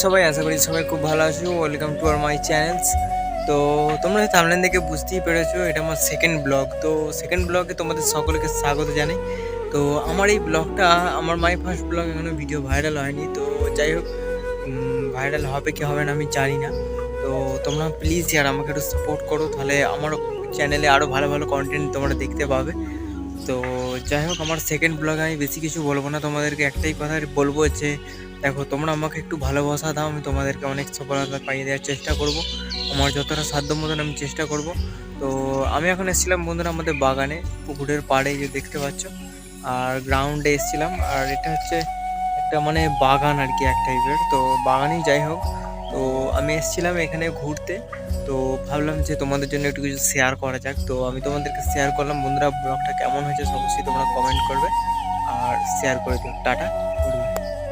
সবাই? আশা করি সবাই খুব ভালো আছো। Welcome to our my channels. তো তোমরা থাম্বনেল দেখে বুঝতেই পেরেছো এটা আমার সেকেন্ড ব্লগ। তো সেকেন্ড ব্লগে তোমাদের সকলকে স্বাগত জানাই। তো আমার এই ব্লগটা আমার মাই ফার্স্ট ব্লগ, এখনো ভিডিও ভাইরাল হয়নি। তো যাই হোক, ভাইরাল হবে কি হবে না আমি জানি না। তো তোমরা প্লিজ ইয়ার আমাকে একটু সাপোর্ট করো, তাহলে আমার চ্যানেলে আরও ভালো ভালো কন্টেন্ট তোমরা দেখতে পাবে। তো যাই হোক, আমার সেকেন্ড ব্লগে আমি বেশি কিছু বলবো না, তোমাদেরকে একটাই কথা বলবো যে দেখো, তোমরা আমাকে একটু ভালোবাসা দাও, আমি তোমাদেরকে অনেক সফলতা পাইয়ে দেওয়ার চেষ্টা করব। আমার যতটা সাধ্য মতন আমি চেষ্টা করব। তো আমি এখন এসেছিলাম বন্ধুরা আমাদের বাগানে, পুকুরের পাড়ে যে দেখতে পাচ্ছ, আর গ্রাউন্ডে এসেছিলাম। আর এটা হচ্ছে একটা মানে বাগান আর কি, এক টাইপের। তো বাগানেই যাই হোক, তো আমি এসেছিলাম এখানে ঘুরতে। তো ভাবলাম যে তোমাদের জন্য একটু কিছু শেয়ার করা যাক। তো আমি তোমাদেরকে শেয়ার করলাম বন্ধুরা, ব্লগটা কেমন হয়েছে অবশ্যই তোমরা কমেন্ট করবে আর শেয়ার করে দিও। টাটা।